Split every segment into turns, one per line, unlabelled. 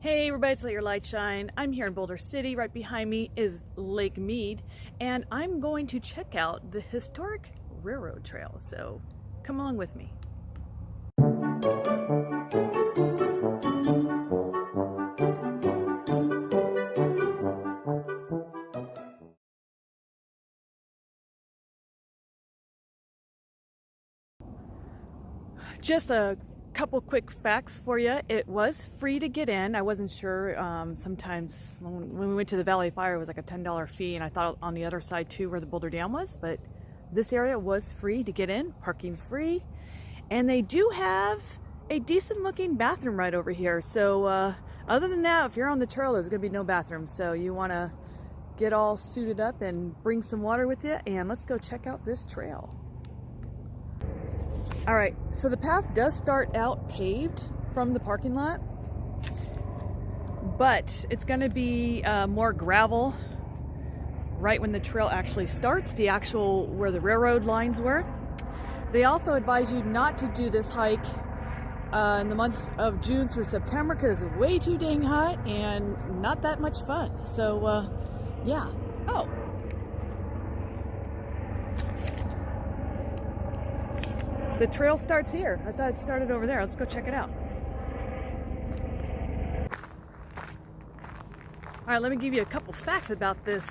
Hey everybody, it's Let Your Light Shine. I'm here in Boulder City. Right behind me is Lake Mead, and I'm going to check out the historic railroad trail. So come along with me. Just a couple quick facts for you. It was free to get in. I wasn't sure. Sometimes when we went to the Valley Fire, it was like a $10 fee, and I thought on the other side too where the Boulder Dam was, but this area was free to get in. Parking's free, and they do have a decent looking bathroom right over here. So other than that, if you're on the trail, there's gonna be no bathroom, so you want to get all suited up and bring some water with you, and let's go check out this trail. All right, so the path does start out paved from the parking lot, but it's going to be more gravel right when the trail actually starts, the actual where the railroad lines were. They also advise you not to do this hike in the months of June through September because it's way too dang hot and not that much fun. So yeah. Oh, the trail starts here. I thought it started over there. Let's go check it out. All right, let me give you a couple facts about this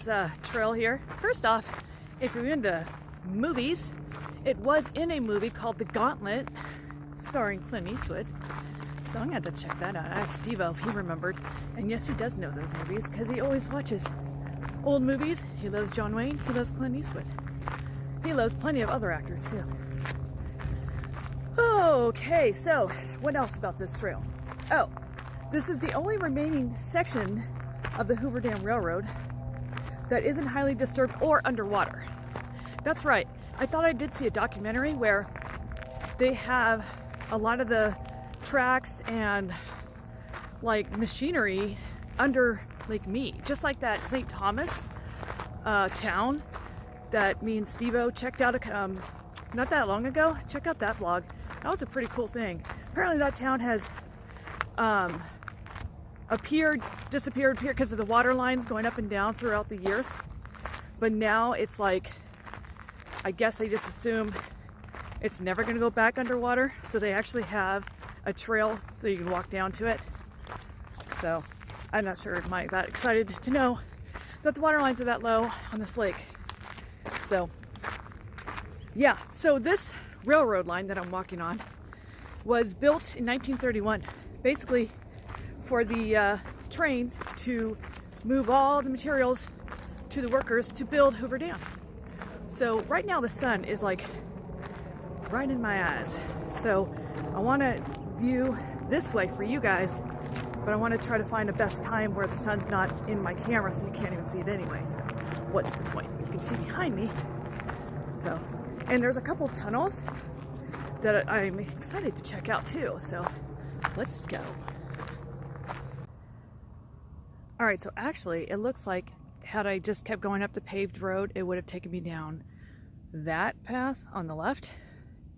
trail here. First off, if you're into movies, it was in a movie called The Gauntlet, starring Clint Eastwood. So I'm gonna have to check that out. I asked Steve-O if he remembered. And yes, he does know those movies because he always watches old movies. He loves John Wayne, he loves Clint Eastwood. He loves plenty of other actors too. Okay, so what else about this trail? Oh, this is the only remaining section of the Hoover Dam Railroad that isn't highly disturbed or underwater. That's right. I thought I did see a documentary where they have a lot of the tracks and like machinery under Lake Mead, just like that St. Thomas town that me and Steve-O checked out not that long ago. Check out that vlog. That was a pretty cool thing. Apparently that town has disappeared because of the water lines going up and down throughout the years. But now it's like, I guess they just assume it's never going to go back underwater. So they actually have a trail so you can walk down to it. So I'm not sure I'm that excited to know that the water lines are that low on this lake. So yeah, so this railroad line that I'm walking on was built in 1931, basically for the train to move all the materials to the workers to build Hoover Dam. So right now the sun is like right in my eyes. So I want to view this way for you guys, but I want to try to find the best time where the sun's not in my camera so you can't even see it anyway. So what's the point? You can see behind me. So, and there's a couple tunnels that I'm excited to check out too. So let's go. All right, so actually it looks like had I just kept going up the paved road, it would have taken me down that path on the left.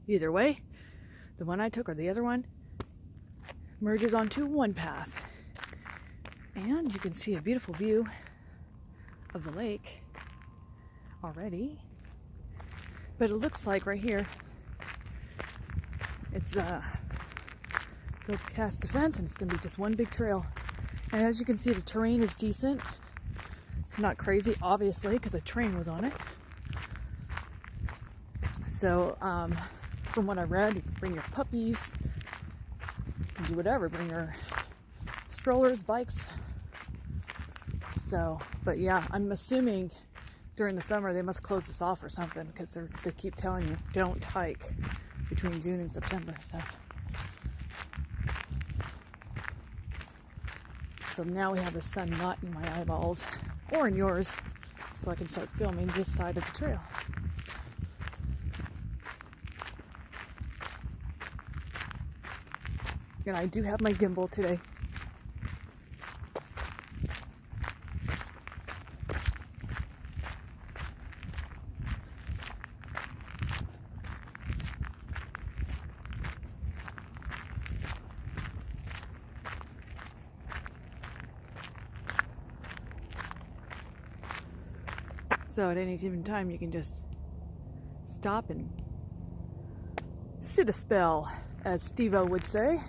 Either way, the one I took or the other one merges onto one path. And you can see a beautiful view of the lake already. But it looks like right here, it's go past the fence and it's gonna be just one big trail. And as you can see, the terrain is decent. It's not crazy, obviously, because a train was on it. So from what I read, you can bring your puppies, you can do whatever, bring your strollers, bikes. So, but yeah, I'm assuming during the summer they must close this off or something because they keep telling you don't hike between June and September. So now we have the sun not in my eyeballs or in yours, so I can start filming this side of the trail. And I do have my gimbal today. So at any given time, you can just stop and sit a spell, as Steve-O would say.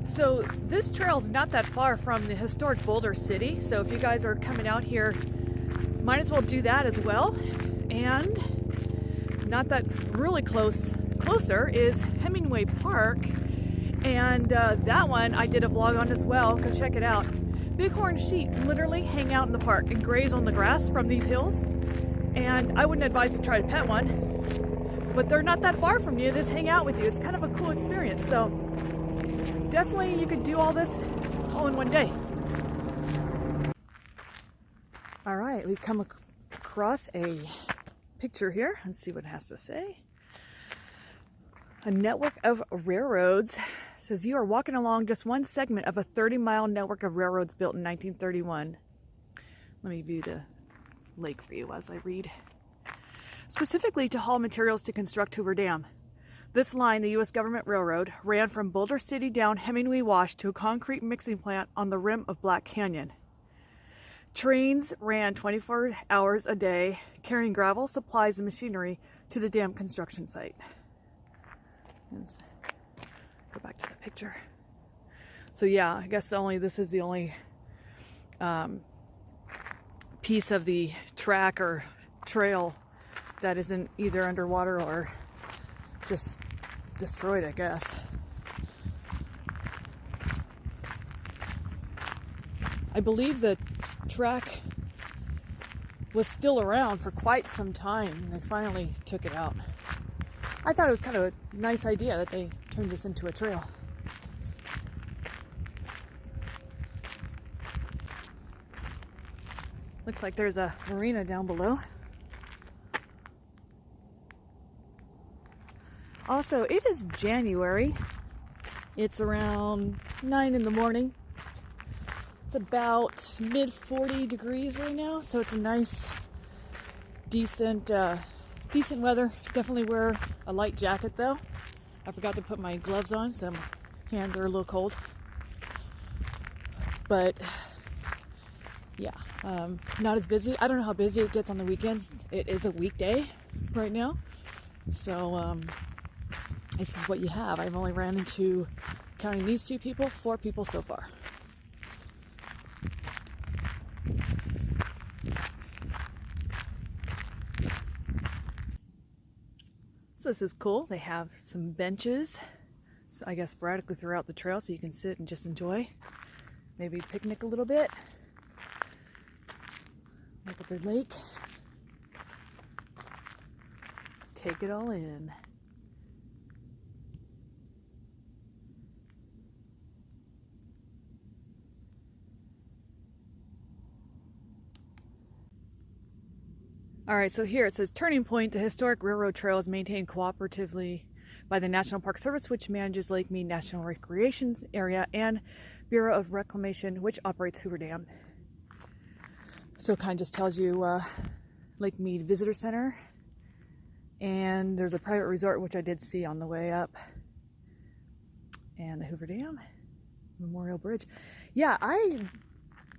So this trail is not that far from the historic Boulder city. So if you guys are coming out here, might as well do that as well. And not that really closer is Hemingway Park. And that one I did a vlog on as well. Go check it out. Bighorn sheep literally hang out in the park and graze on the grass from these hills. And I wouldn't advise to try to pet one, but they're not that far from you. They just hang out with you. It's kind of a cool experience. So definitely you could do all this all in one day. All right, we've come across a picture here. Let's see what it has to say. A network of railroads. It says you are walking along just one segment of a 30-mile network of railroads built in 1931. Let me view the lake for you as I read. Specifically to haul materials to construct Hoover Dam. This line, the U.S. Government Railroad, ran from Boulder City down Hemingway Wash to a concrete mixing plant on the rim of Black Canyon. Trains ran 24 hours a day, carrying gravel, supplies, and machinery to the dam construction site. Let's go back to the picture. So yeah, I guess this is the only piece of the track or trail that isn't either underwater or just destroyed, I guess. I believe the track was still around for quite some time and they finally took it out. I thought it was kind of a nice idea that they turned this into a trail. Looks like there's a marina down below. Also, it is January. It's around 9 in the morning. It's about mid 40 degrees right now, so it's a nice, decent weather. Definitely wear a light jacket though. I forgot to put my gloves on, so my hands are a little cold. But yeah, not as busy. I don't know how busy it gets on the weekends. It is a weekday right now, so this is what you have. I've only ran into, counting these two people, 4 people so far. So this is cool. They have some benches, so I guess sporadically throughout the trail, so you can sit and just enjoy. Maybe picnic a little bit. Look at the lake. Take it all in. All right, so here it says Turning Point, the historic railroad trail is maintained cooperatively by the National Park Service, which manages Lake Mead National Recreation Area, and Bureau of Reclamation, which operates Hoover Dam. So it kind of just tells you Lake Mead Visitor Center, and there's a private resort, which I did see on the way up, and the Hoover Dam, Memorial Bridge. Yeah, I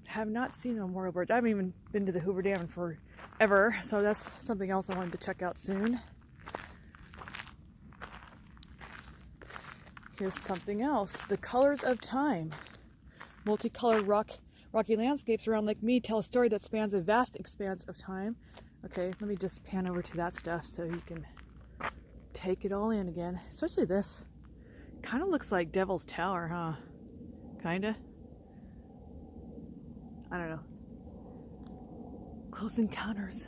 have not seen the Memorial Bridge. I haven't even been to the Hoover Dam in forever, so that's something else I wanted to check out soon. Here's something else. The Colors of Time. Multicolored rocky landscapes around Lake Mead tell a story that spans a vast expanse of time. Okay, let me just pan over to that stuff so you can take it all in again. Especially this. Kind of looks like Devil's Tower, huh? Kinda. I don't know. Close Encounters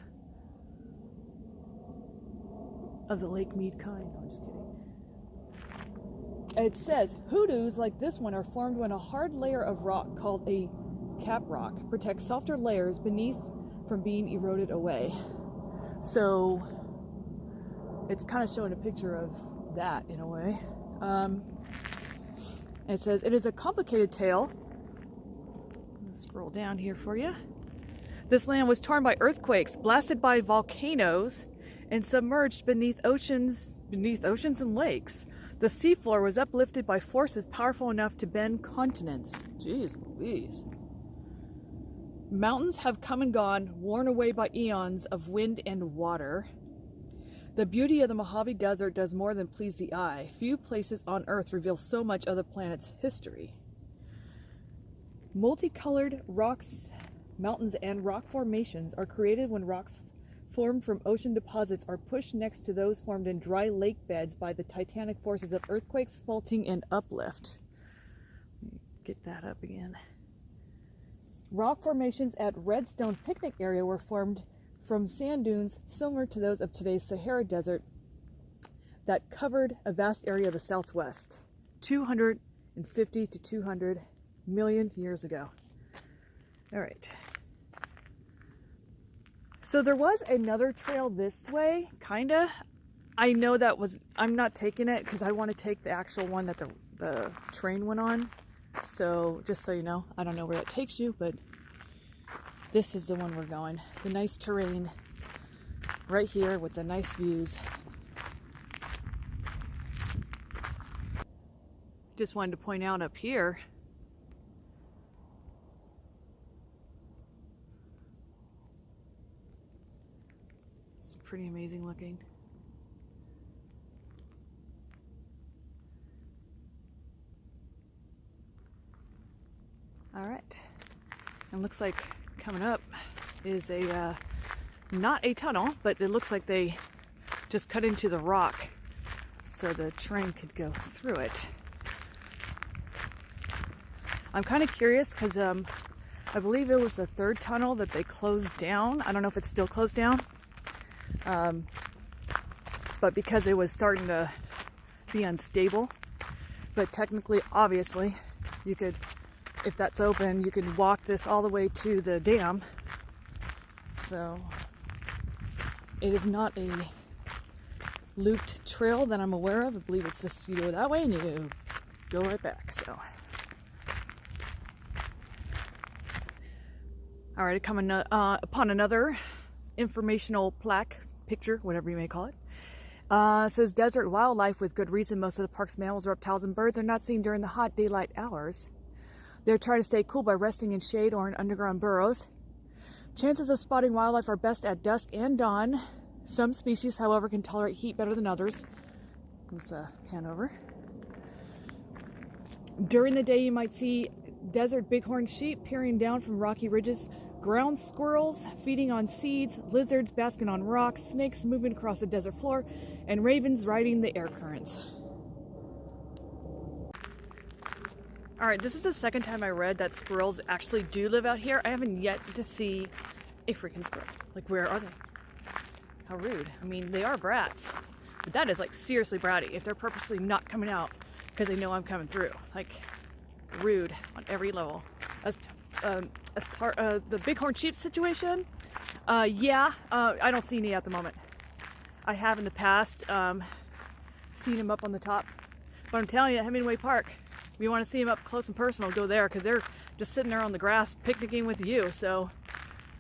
of the Lake Mead kind. No, I'm just kidding. It says hoodoos like this one are formed when a hard layer of rock called a cap rock protects softer layers beneath from being eroded away. So it's kind of showing a picture of that in a way. It says it is a complicated tale. Scroll down here for you. This land was torn by earthquakes, blasted by volcanoes, and submerged beneath oceans and lakes. The seafloor was uplifted by forces powerful enough to bend continents. Jeez Louise. Mountains have come and gone, worn away by eons of wind and water. The beauty of the Mojave Desert does more than please the eye. Few places on Earth reveal so much of the planet's history. Multicolored rocks, mountains, and rock formations are created when rocks formed from ocean deposits are pushed next to those formed in dry lake beds by the titanic forces of earthquakes, faulting, and uplift. Get that up again. Rock formations at Redstone Picnic Area were formed from sand dunes similar to those of today's Sahara Desert that covered a vast area of the Southwest 250 to 200 million years ago. All right. So there was another trail this way, kinda. I know that was, I'm not taking it because I want to take the actual one that the train went on. So just so you know, I don't know where that takes you, but this is the one we're going. The nice terrain right here with the nice views. Just wanted to point out up here, it's pretty amazing looking. All right, and looks like coming up is a not a tunnel, but it looks like they just cut into the rock so the train could go through it. I'm kind of curious because I believe it was the third tunnel that they closed down. I don't know if it's still closed down, but because it was starting to be unstable. But technically, obviously, you could, if that's open, you could walk this all the way to the dam. So it is not a looped trail that I'm aware of. I believe it's just you go that way and you go right back. So all right, coming upon another informational plaque, picture, whatever you may call it. It says desert wildlife with good reason. Most of the park's mammals, reptiles, and birds are not seen during the hot daylight hours. They're trying to stay cool by resting in shade or in underground burrows. Chances of spotting wildlife are best at dusk and dawn. Some species, however, can tolerate heat better than others. Let's pan over. During the day, you might see desert bighorn sheep peering down from rocky ridges, ground squirrels feeding on seeds, lizards basking on rocks, snakes moving across the desert floor, and ravens riding the air currents. All right, this is the second time I read that squirrels actually do live out here. I haven't yet to see a freaking squirrel. Like, where are they? How rude. I mean, they are brats, but that is like seriously bratty if they're purposely not coming out because they know I'm coming through. Like, rude on every level. As part of the bighorn sheep situation, I don't see any at the moment. I have in the past seen them up on the top, but I'm telling you, Hemingway Park, if you want to see them up close and personal, go there because they're just sitting there on the grass picnicking with you. So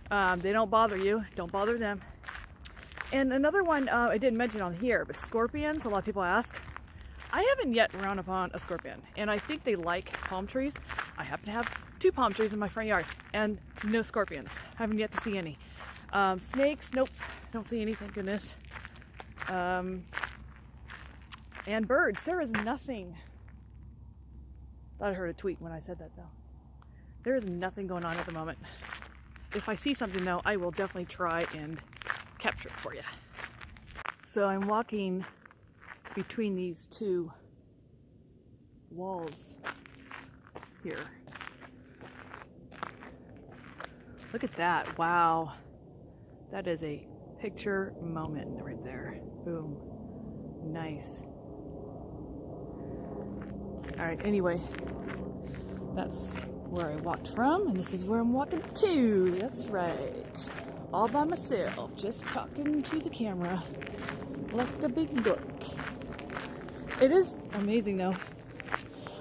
they don't bother you, don't bother them. And another one I didn't mention on here, but scorpions, a lot of people ask. I haven't yet run upon a scorpion, and I think they like palm trees. I happen to have 2 palm trees in my front yard, and no scorpions. Haven't yet to see any. Snakes, nope, don't see any, thank goodness. And birds, there is nothing. Thought I heard a tweet when I said that, though. There is nothing going on at the moment. If I see something, though, I will definitely try and capture it for you. So I'm walking between these 2 walls here. Look at that. Wow. That is a picture moment right there. Boom. Nice. All right, anyway, that's where I walked from, and this is where I'm walking to. That's right. All by myself, just talking to the camera like a big book. It is amazing though.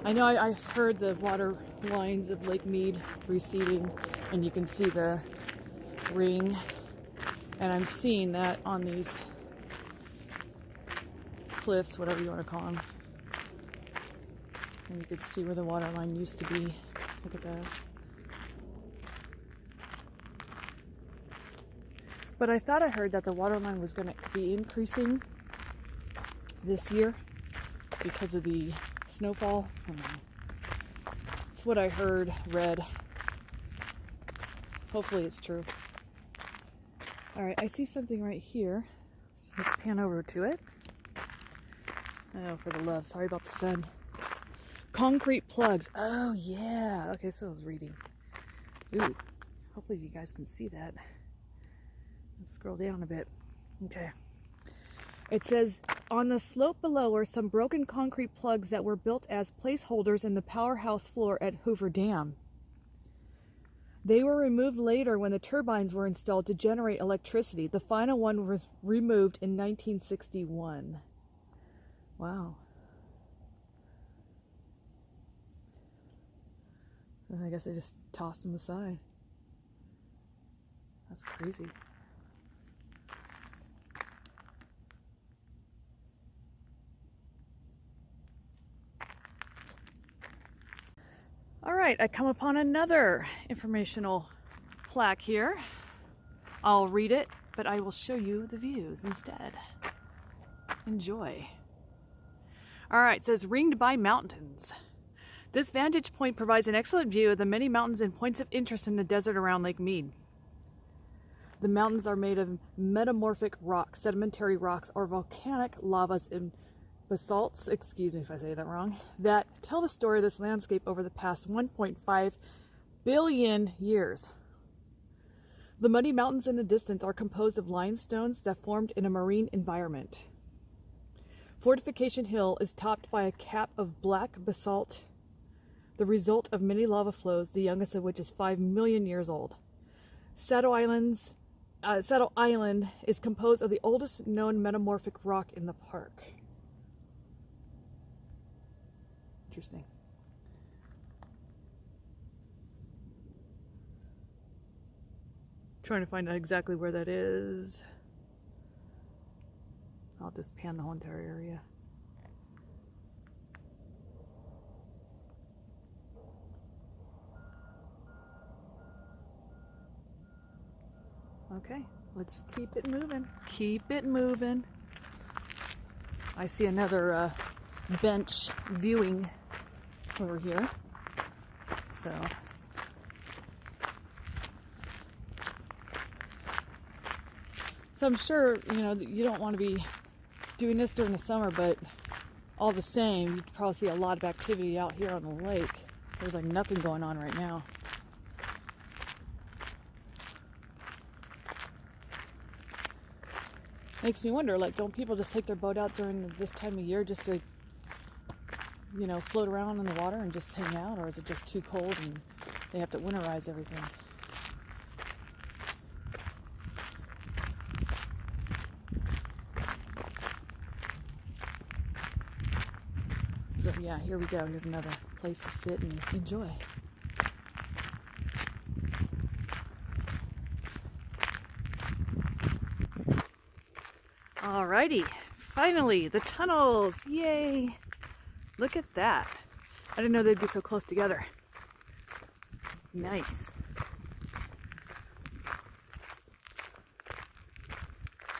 I know I've heard the water lines of Lake Mead receding, and you can see the ring, and I'm seeing that on these cliffs, whatever you want to call them. And you could see where the water line used to be. Look at that. But I thought I heard that the water line was going to be increasing this year because of the snowfall. That's what I heard, read. Hopefully it's true. Alright, I see something right here. So let's pan over to it. Oh, for the love. Sorry about the sun. Concrete plugs. Oh, yeah. Okay, so I was reading. Ooh. Hopefully you guys can see that. Let's scroll down a bit. Okay. It says, on the slope below are some broken concrete plugs that were built as placeholders in the powerhouse floor at Hoover Dam. They were removed later when the turbines were installed to generate electricity. The final one was removed in 1961. Wow. I guess I just tossed them aside. That's crazy. All right, I come upon another informational plaque here. I'll read it, but I will show you the views instead. Enjoy. All right, it says ringed by mountains. This vantage point provides an excellent view of the many mountains and points of interest in the desert around Lake Mead. The mountains are made of metamorphic rocks, sedimentary rocks, or volcanic lavas and basalts, excuse me if I say that wrong, that tell the story of this landscape over the past 1.5 billion years. The muddy mountains in the distance are composed of limestones that formed in a marine environment. Fortification Hill is topped by a cap of black basalt, the result of many lava flows, the youngest of which is 5 million years old. Saddle Island is composed of the oldest known metamorphic rock in the park. Interesting. Trying to find out exactly where that is. I'll just pan the whole entire area. Okay, let's keep it moving. Keep it moving. I see another bench viewing over here. So I'm sure, you know, you don't want to be doing this during the summer, but all the same, you'd probably see a lot of activity out here on the lake. There's like nothing going on right now. Makes me wonder, like, don't people just take their boat out during this time of year just to, you know, float around in the water and just hang out, or is it just too cold and they have to winterize everything? So yeah, here we go. Here's another place to sit and enjoy. Alrighty, finally, the tunnels, yay! Look at that. I didn't know they'd be so close together. Nice.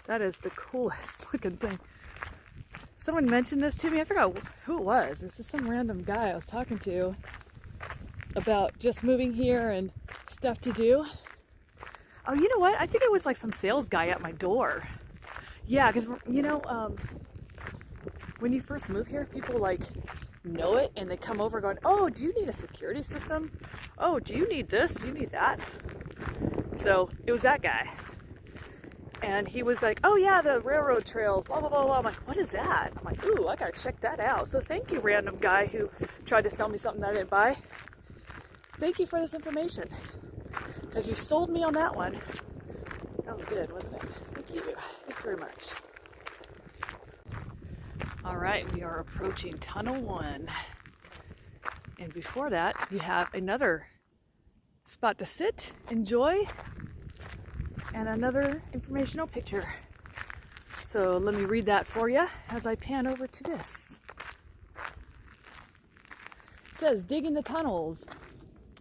That is the coolest looking thing. Someone mentioned this to me, I forgot who it was. This is some random guy I was talking to about just moving here and stuff to do. Oh, you know what? I think it was like some sales guy at my door. Yeah, because, you know, when you first move here, people like know it and they come over going, oh, do you need a security system? Oh, do you need this? Do you need that? So it was that guy. And he was like, oh yeah, the railroad trails, blah, blah, blah, blah. I'm like, what is that? I'm like, ooh, I gotta check that out. So thank you, random guy who tried to sell me something that I didn't buy. Thank you for this information. Because you sold me on that one. That was good, wasn't it? Thank you. Thank you very much. All right, we are approaching Tunnel 1. And before that, you have another spot to sit, enjoy, and another informational picture. So let me read that for you as I pan over to this. says digging the tunnels.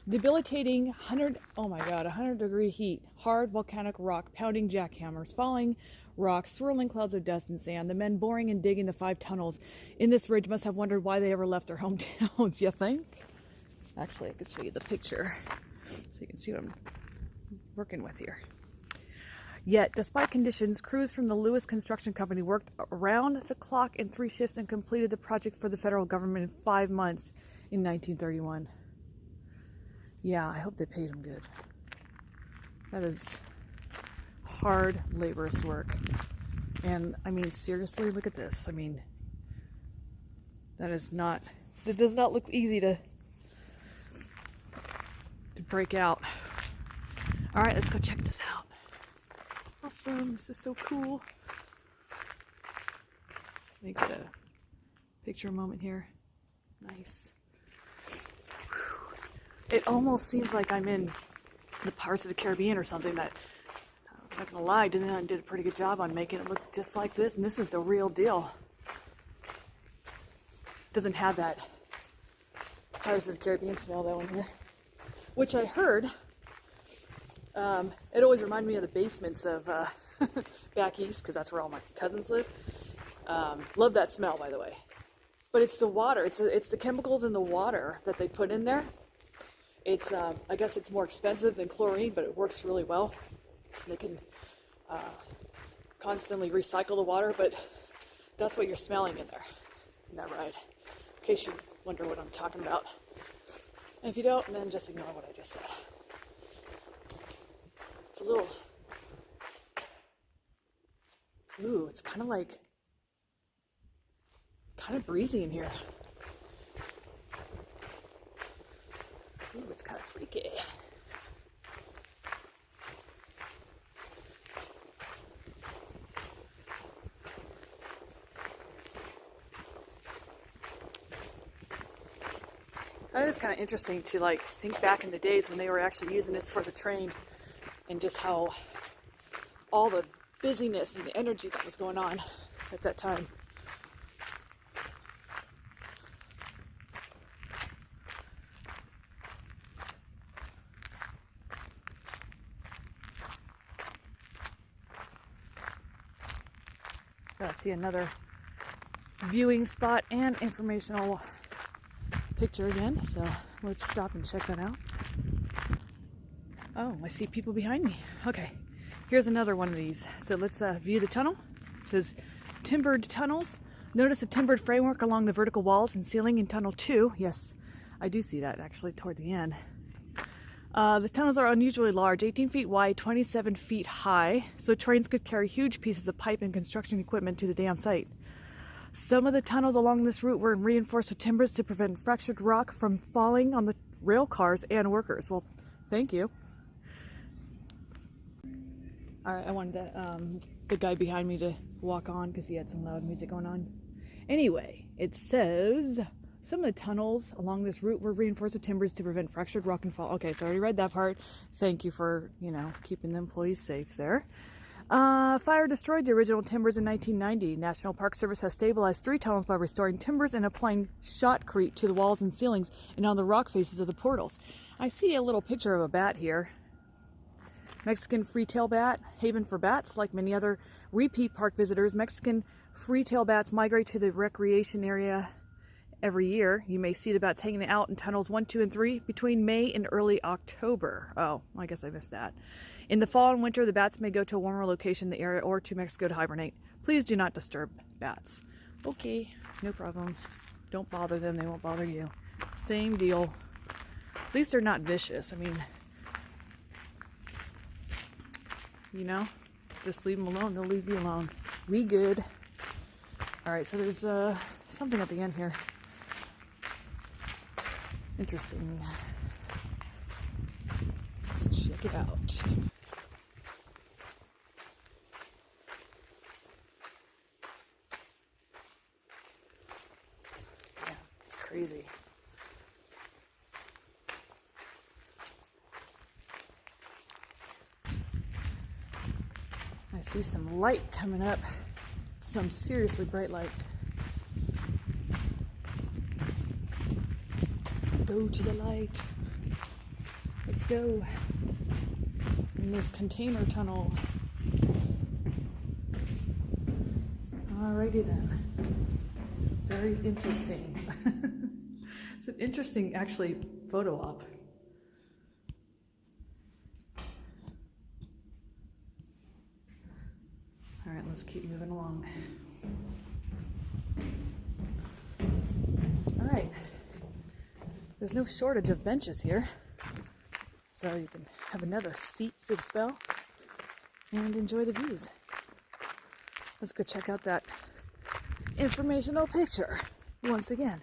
Debilitating 100-degree heat, hard volcanic rock, pounding jackhammers, falling rocks, swirling clouds of dust and sand. The men boring and digging the 5 tunnels in this ridge must have wondered why they ever left their hometowns, you think? Actually, I could show you the picture so you can see what I'm working with here. Yet, despite conditions, crews from the Lewis Construction Company worked around the clock in 3 shifts and completed the project for the federal government in 5 months in 1931. Yeah, I hope they paid them good. That is hard, laborious work. And, I mean, seriously, look at this. I mean, it does not look easy to break out. All right, let's go check this out. Awesome, this is so cool. Let me get a picture moment here. Nice. It almost seems like I'm in the parts of the Caribbean or something that, I'm not gonna lie, Disneyland did a pretty good job on making it look just like this, and this is the real deal. Doesn't have that Pirates of the Caribbean smell though in here, which I heard. It always reminded me of the basements of back east, because that's where all my cousins live. Love that smell, by the way. But it's the water. It's the chemicals in the water that they put in there. It's I guess it's more expensive than chlorine, but it works really well. They can constantly recycle the water, but that's what you're smelling in there. Isn't that right? In case you wonder what I'm talking about. And if you don't, then just ignore what I just said. It's a little, ooh, it's kind of breezy in here. Ooh, it's kind of freaky. That is kind of interesting to like think back in the days when they were actually using this for the train, and just how all the busyness and the energy that was going on at that time. I see another viewing spot and informational picture again, so let's stop and check that out. Oh, I see people behind me. Okay, here's another one of these. So let's view the tunnel. It says timbered tunnels. Notice a timbered framework along the vertical walls and ceiling in tunnel 2. Yes, I do see that actually toward the end. The tunnels are unusually large, 18 feet wide, 27 feet high, so trains could carry huge pieces of pipe and construction equipment to the dam site. Some of the tunnels along this route were reinforced with timbers to prevent fractured rock from falling on the rail cars and workers. Well, thank you. All right, I wanted the guy behind me to walk on because he had some loud music going on. Anyway, it says some of the tunnels along this route were reinforced with timbers to prevent fractured rock and fall. Okay, so I already read that part. Thank you for, keeping the employees safe there. Fire destroyed the original timbers in 1990. National Park Service has stabilized 3 tunnels by restoring timbers and applying shotcrete to the walls and ceilings and on the rock faces of the portals. I see a little picture of a bat here. Mexican free-tail bat, haven for bats. Like many other repeat park visitors, Mexican free-tail bats migrate to the recreation area every year. You may see the bats hanging out in tunnels 1, 2, and 3 between May and early October. Oh, I guess I missed that. In the fall and winter, the bats may go to a warmer location in the area or to Mexico to hibernate. Please do not disturb bats. Okay, no problem. Don't bother them, they won't bother you. Same deal. At least they're not vicious. I mean, just leave them alone, they'll leave you alone. We good. Alright, so there's something at the end here. Interesting. Let's check it out. Yeah, it's crazy. I see some light coming up, some seriously bright light. go to the light. Let's go in this container tunnel. Alrighty then. Very interesting. It's an interesting, actually, photo op. All right, let's keep moving along. All right. There's no shortage of benches here, so you can have another seat, sit a spell, and enjoy the views. Let's go check out that informational picture once again.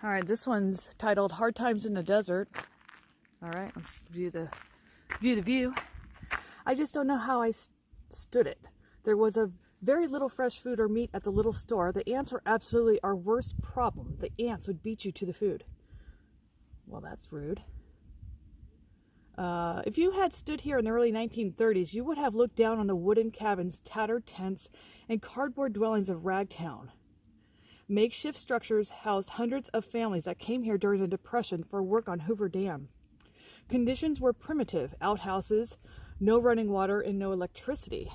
All right, this one's titled "Hard Times in the Desert." All right, let's view the view. I just don't know how I stood it. There was a very little fresh food or meat at the little store. The ants were absolutely our worst problem. The ants would beat you to the food. Well, that's rude. If you had stood here in the early 1930s, you would have looked down on the wooden cabins, tattered tents, and cardboard dwellings of Ragtown. Makeshift structures housed hundreds of families that came here during the Depression for work on Hoover Dam. Conditions were primitive: outhouses, no running water, and no electricity.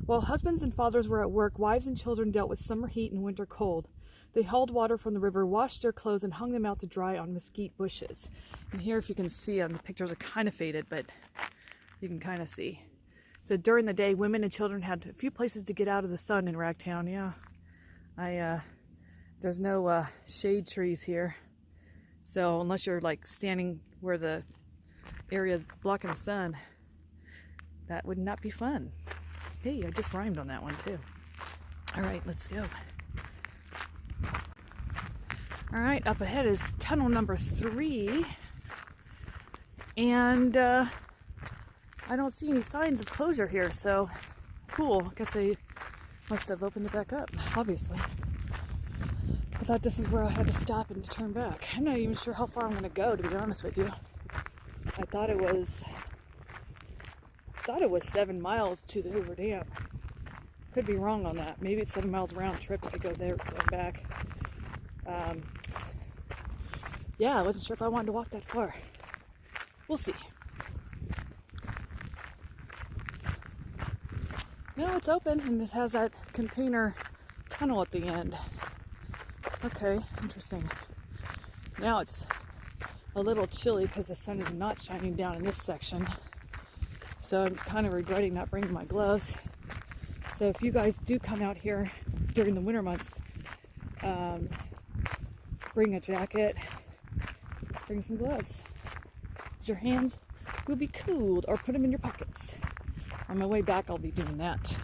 While husbands and fathers were at work, wives and children dealt with summer heat and winter cold. They hauled water from the river, washed their clothes, and hung them out to dry on mesquite bushes. And here, if you can see, the pictures are kind of faded, but you can kind of see. So during the day, women and children had a few places to get out of the sun in Ragtown. Yeah, there's no shade trees here. So unless you're like standing where the area's blocking the sun, that would not be fun. Hey, I just rhymed on that one too. All right, let's go. All right, up ahead is tunnel number 3. And I don't see any signs of closure here, so cool. I guess they must have opened it back up, obviously. I thought this is where I had to stop and turn back. I'm not even sure how far I'm gonna go, to be honest with you. I thought it was 7 miles to the Hoover Dam. Could be wrong on that. Maybe it's 7 miles round trip if I go there and back. Yeah, I wasn't sure if I wanted to walk that far. We'll see. No, it's open, and this has that container tunnel at the end. Okay, interesting. Now it's a little chilly because the sun is not shining down in this section. So I'm kind of regretting not bringing my gloves. So if you guys do come out here during the winter months, bring a jacket, bring some gloves. Your hands will be cooled, or put them in your pockets. On my way back, I'll be doing that.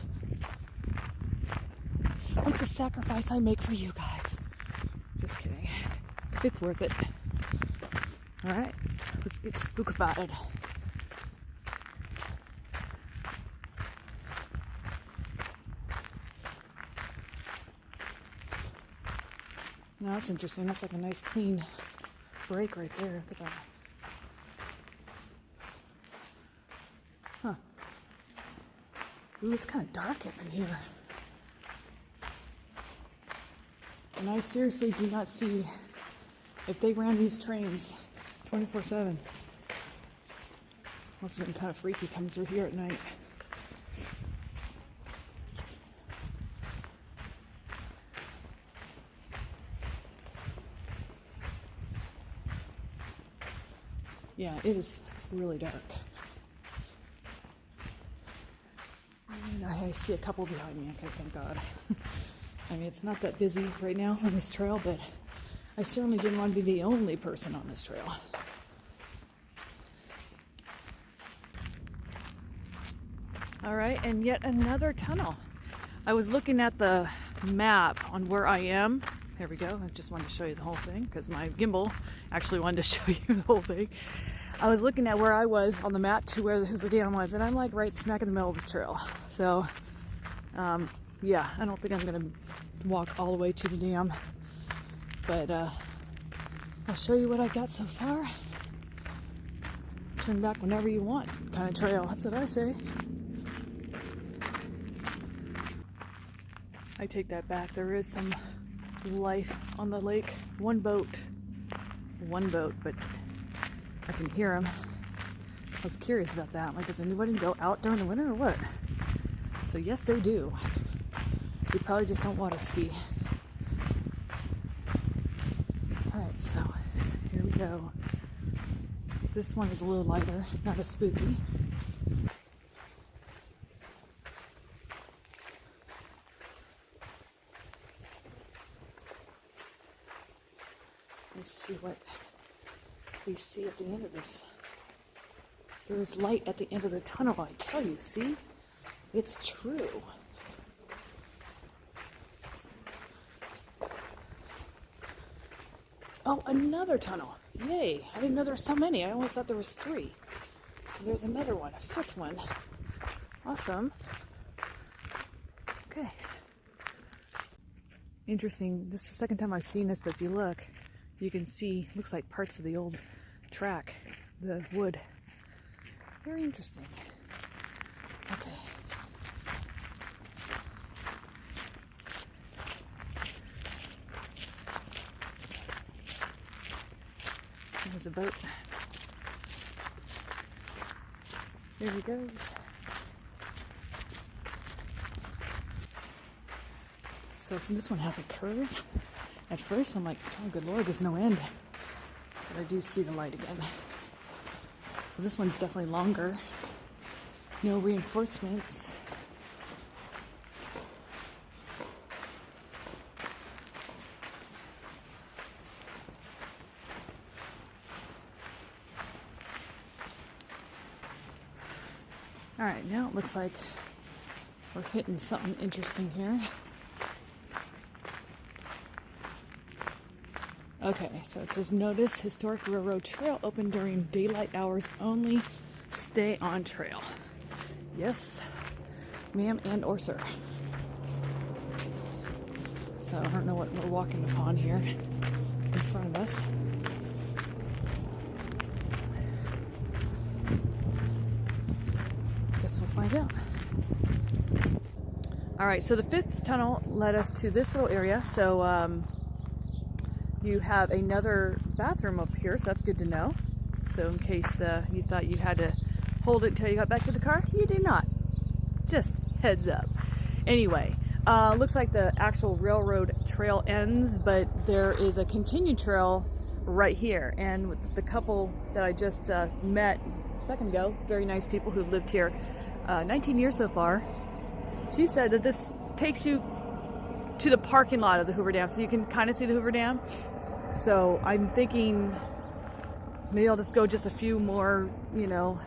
It's a sacrifice I make for you guys. Just kidding. It's worth it. All right, let's get spookified. Now that's interesting. That's like a nice clean break right there. Look at that. Huh. Ooh, it's kind of dark up in here. And I seriously do not see if they ran these trains 24/7. Must have been kind of freaky coming through here at night. Yeah, it is really dark. And I see a couple behind me. Okay, thank God. I mean, it's not that busy right now on this trail, but I certainly didn't want to be the only person on this trail. All right, and yet another tunnel. I was looking at the map on where I am. There we go. I just wanted to show you the whole thing because my gimbal actually wanted to show you the whole thing. I was looking at where I was on the map to where the Hoover Dam was, and I'm like right smack in the middle of this trail. So, yeah, I don't think I'm going to walk all the way to the dam, but I'll show you what I got so far. Turn back whenever you want kind of trail. That's what I say. I take that back. There is some life on the lake. One boat, but I can hear them. I was curious about that. Like, does anybody go out during the winter or what? So yes, they do. They probably just don't water ski. Alright, so here we go. This one is a little lighter, not as spooky. Let's see what we see at the end of this. There is light at the end of the tunnel, I tell you, see? It's true. Oh, another tunnel. Yay. I didn't know there were so many. I only thought there was 3. So there's another one, a 5th one. Awesome. Okay. Interesting. This is the second time I've seen this, but if you look, you can see, looks like parts of the old track, the wood. Very interesting. Okay. There's a boat. There he goes. So this one has a curve. At first I'm like, oh good lord, there's no end. But I do see the light again. So this one's definitely longer. No reinforcements. All right, now it looks like we're hitting something interesting here. Okay, so it says, notice historic railroad trail open during daylight hours only. Stay on trail. Yes, ma'am and or sir. So I don't know what we're walking upon here in front of us. Guess we'll find out. All right, so the 5th tunnel led us to this little area. So you have another bathroom up here, so that's good to know. So in case you thought you had to hold it until you got back to the car, you do not. Just heads up. Anyway, looks like the actual railroad trail ends, but there is a continued trail right here. And with the couple that I just met a second ago, very nice people who've lived here 19 years so far, she said that this takes you to the parking lot of the Hoover Dam, so you can kind of see the Hoover Dam. So I'm thinking maybe I'll just go just a few more, you know,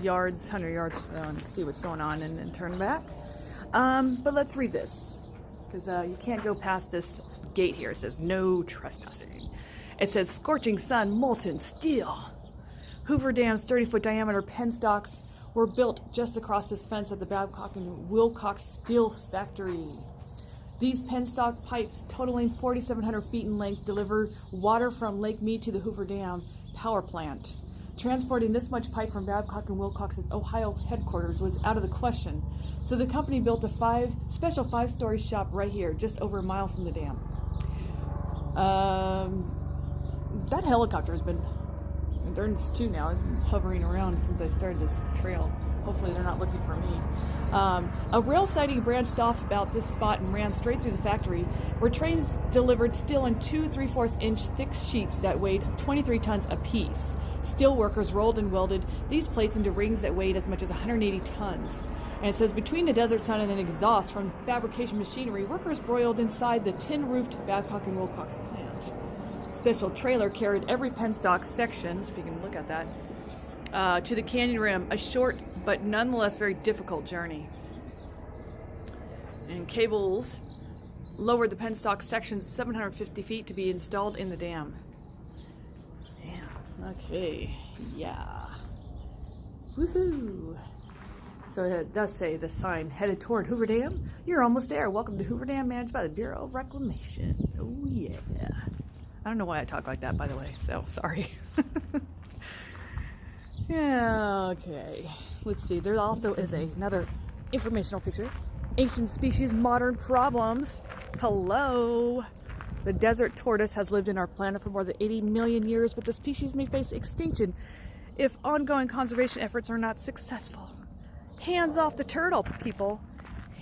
yards, 100 yards or so, and see what's going on and turn back. But let's read this, because you can't go past this gate here. It says no trespassing. It says scorching sun, molten steel. Hoover Dam's 30-foot diameter penstocks were built just across this fence at the Babcock and Wilcox Steel Factory. These penstock pipes, totaling 4,700 feet in length, deliver water from Lake Mead to the Hoover Dam power plant. Transporting this much pipe from Babcock and Wilcox's Ohio headquarters was out of the question, so the company built a special 5-story shop right here, just over a mile from the dam. That helicopter has been, there's 2 now, I've been hovering around since I started this trail. Hopefully they're not looking for me. A rail siding branched off about this spot and ran straight through the factory, where trains delivered steel in 2 3/4-inch thick sheets that weighed 23 tons apiece. Steel workers rolled and welded these plates into rings that weighed as much as 180 tons. And it says, between the desert sun and an exhaust from fabrication machinery, workers broiled inside the tin-roofed Babcock and Wilcox plant. Special trailer carried every penstock section, if you can look at that, to the canyon rim, a short but nonetheless very difficult journey. And cables lowered the penstock sections 750 feet to be installed in the dam. Yeah, okay, yeah. Woohoo! So it does say the sign, headed toward Hoover Dam. You're almost there. Welcome to Hoover Dam, managed by the Bureau of Reclamation. Oh yeah. I don't know why I talk like that, by the way, so sorry. Yeah, okay. Let's see. There also is another informational picture Ancient species, modern problems. Hello. The desert tortoise has lived in our planet for more than 80 million years, but the species may face extinction if ongoing conservation efforts are not successful. Hands off the turtle, people.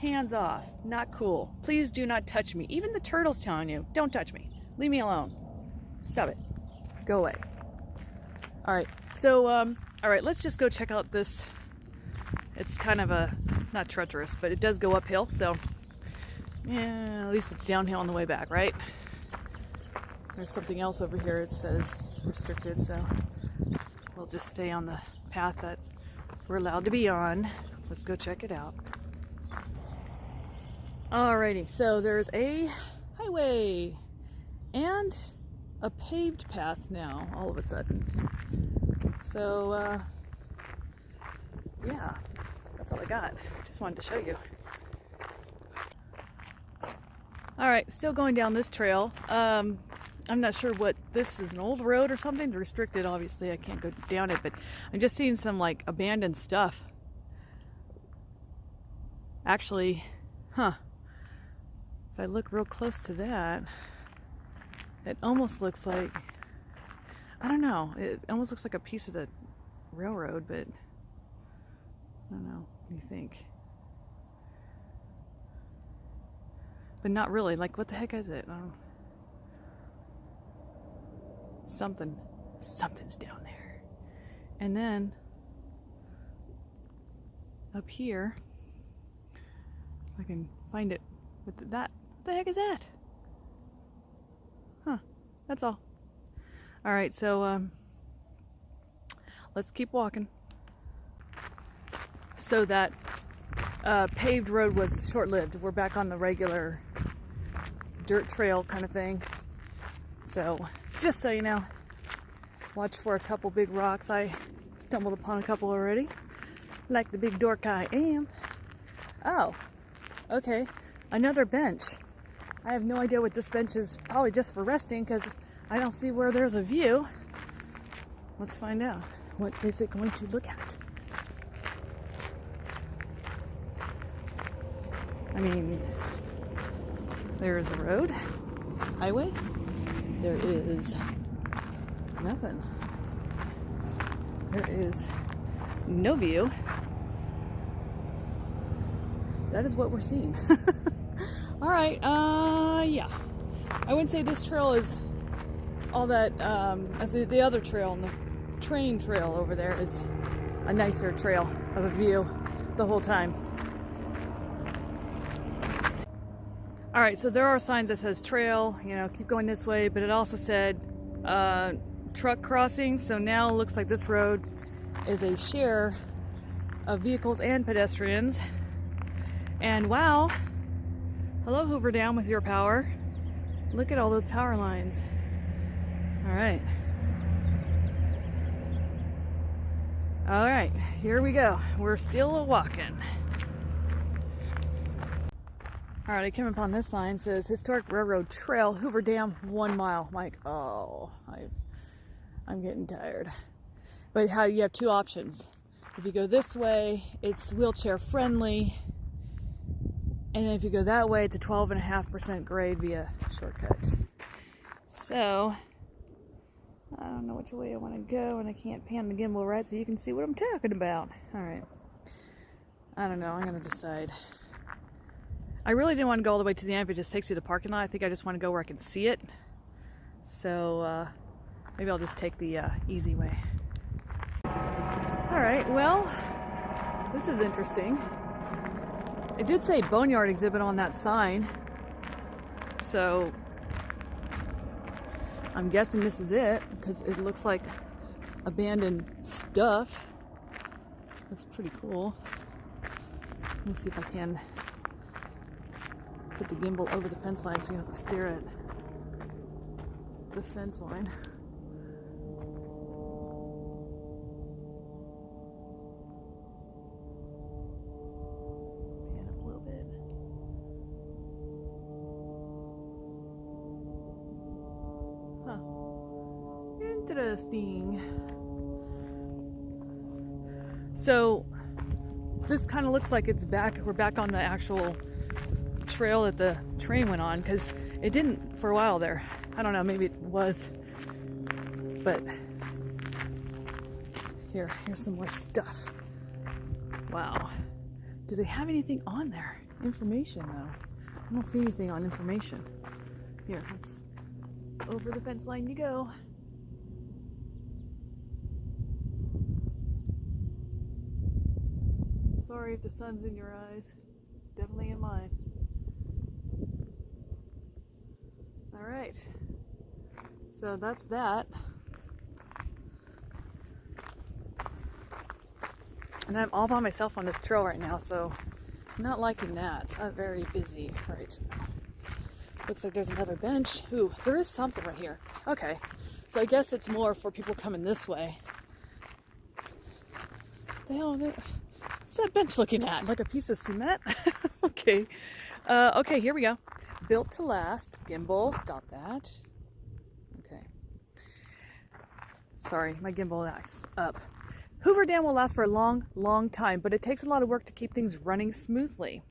Hands off. Not cool. Please do not touch me. Even the turtle's telling you, don't touch me. Leave me alone. Stop it. Go away. All right. So, all right, let's just go check out this. It's kind of not treacherous, but it does go uphill. So, yeah, at least it's downhill on the way back, right? There's something else over here. It says restricted, so we'll just stay on the path that we're allowed to be on. Let's go check it out. Alrighty, so there's a highway and a paved path now, all of a sudden. So, yeah, that's all I got. Just wanted to show you. Alright, still going down this trail. I'm not sure what this is, an old road or something. It's restricted, obviously. I can't go down it, but I'm just seeing some like abandoned stuff. Actually, if I look real close to that, it almost looks like, I don't know, it almost looks like a piece of the railroad, but I don't know. What do you think? But not really. Like, what the heck is it? Something's down there. And then up here, if I can find it with that. What the heck is that? That's all. All right, so let's keep walking. So that paved road was short-lived. We're back on the regular dirt trail kind of thing. So just so you know, watch for a couple big rocks. I stumbled upon a couple already, like the big dork I am. Oh, okay, another bench. I have no idea what this bench is. Probably just for resting, because I don't see where there's a view. Let's find out. What is it going to look at? I mean, there is a road, highway. There is nothing. There is no view. That is what we're seeing. All right, yeah. I wouldn't say this trail is all that, the other trail and the train trail over there is a nicer trail of a view the whole time. All right, so there are signs that says trail, you know, keep going this way, but it also said truck crossing. So now it looks like this road is a share of vehicles and pedestrians. And wow, hello Hoover Dam with your power. Look at all those power lines. All right. All right, here we go. We're still walking. All right, I came upon this sign. It says Historic Railroad Trail, Hoover Dam, 1 mile. I'm like, oh, I'm getting tired. But how you have two options. If you go this way, it's wheelchair friendly. And then if you go that way, it's a 12.5% grade via shortcut. So, I don't know which way I want to go, and I can't pan the gimbal right so you can see what I'm talking about. All right. I don't know. I'm going to decide. I really didn't want to go all the way to the end if it just takes you to the parking lot. I think I just want to go where I can see it. So, maybe I'll just take the easy way. All right. Well, this is interesting. It did say boneyard exhibit on that sign. So, I'm guessing this is it, because it looks like abandoned stuff. That's pretty cool. Let me see if I can put the gimbal over the fence line so you don't have to stare at the fence line. Pan up a little bit. Interesting. So this kind of looks like it's back. We're back on the actual trail that the train went on, because it didn't for a while there. I don't know, maybe it was, but here's some more stuff. Wow. Do they have anything on there? Information though. I don't see anything on information. Here, let's over the fence line you go. Sorry if the sun's in your eyes. It's definitely in mine. All right. So that's that. And I'm all by myself on this trail right now, so I'm not liking that. It's not very busy right now. Looks like there's another bench. Ooh, there is something right here. Okay, so I guess it's more for people coming this way. What the hell is it? What's that bench looking at? Like a piece of cement? Okay. Okay, here we go. Built to last. Gimbal, stop that. Okay. Sorry, my gimbal acts up. Hoover Dam will last for a long, long time, but it takes a lot of work to keep things running smoothly.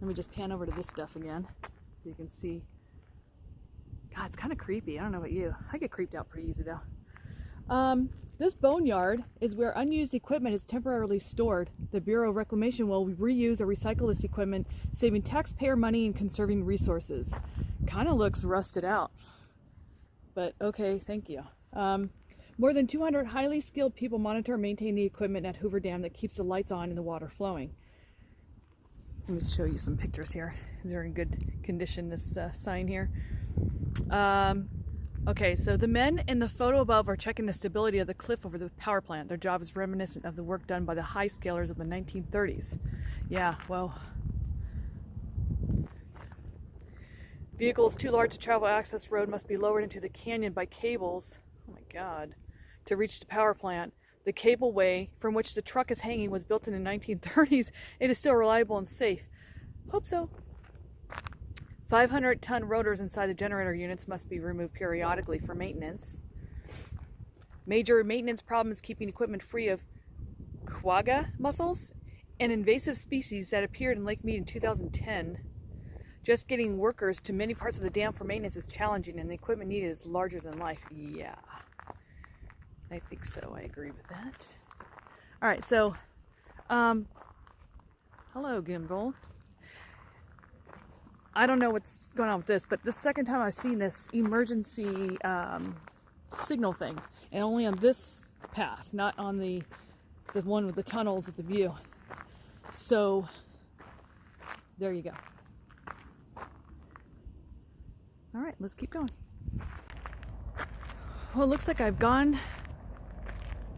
Let me just pan over to this stuff again so you can see. God, it's kind of creepy. I don't know about you. I get creeped out pretty easy though. This boneyard is where unused equipment is temporarily stored. The Bureau of Reclamation will reuse or recycle this equipment, saving taxpayer money and conserving resources. Kind of looks rusted out, but okay, thank you. More than 200 highly skilled people monitor and maintain the equipment at Hoover Dam that keeps the lights on and the water flowing. Let me show you some pictures here. They're in good condition, this sign here. Okay, so the men in the photo above are checking the stability of the cliff over the power plant. Their job is reminiscent of the work done by the high scalers of the 1930s. Yeah, well, vehicles too large to travel access road must be lowered into the canyon by cables. Oh my God. To reach the power plant. The cableway from which the truck is hanging was built in the 1930s. It is still reliable and safe. Hope so. 500-ton rotors inside the generator units must be removed periodically for maintenance. Major maintenance problems keeping equipment free of quagga mussels, an invasive species that appeared in Lake Mead in 2010. Just getting workers to many parts of the dam for maintenance is challenging, and the equipment needed is larger than life. Yeah, I think so. I agree with that. All right, so, hello, gimbal. I don't know what's going on with this, but the second time I've seen this emergency signal thing, and only on this path, not on the one with the tunnels with the view. So, there you go. All right, let's keep going. Well, it looks like I've gone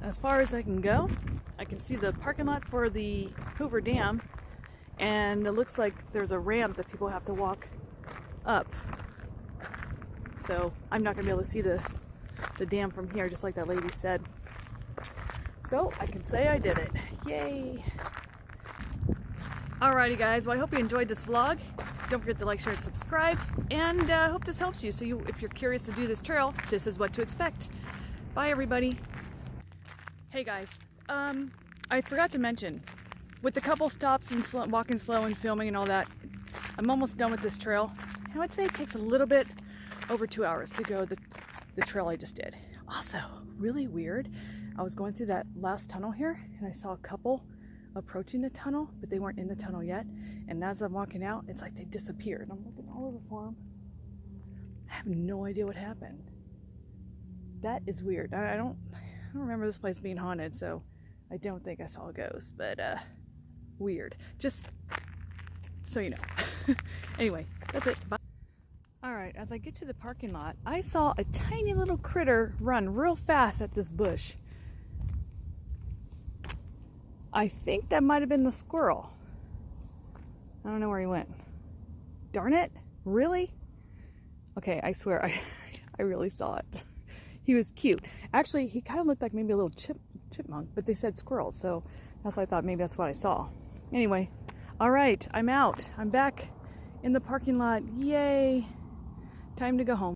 as far as I can go. I can see the parking lot for the Hoover Dam, and it looks like there's a ramp that people have to walk up. So I'm not gonna be able to see the dam from here, just like that lady said. So I can say I did it. Yay! Alrighty guys, well I hope you enjoyed this vlog. Don't forget to like, share, and subscribe, and hope this helps you. So if you're curious to do this trail, this is what to expect. Bye everybody. Hey guys, I forgot to mention, with a couple stops and walking slow and filming and all that, I'm almost done with this trail. I would say it takes a little bit over 2 hours to go the trail I just did. Also, really weird, I was going through that last tunnel here and I saw a couple approaching the tunnel, but they weren't in the tunnel yet. And as I'm walking out, it's like they disappeared. I'm looking all over for them. I have no idea what happened. That is weird. I don't remember this place being haunted, so I don't think I saw a ghost, but weird. Just so you know. Anyway, that's it. Bye. Alright, as I get to the parking lot, I saw a tiny little critter run real fast at this bush. I think that might have been the squirrel. I don't know where he went. Darn it! Really? Okay, I swear, I really saw it. He was cute. Actually, he kind of looked like maybe a little chipmunk, but they said squirrel, so that's why I thought maybe that's what I saw. Anyway, alright, I'm out. I'm back in the parking lot. Yay! Time to go home.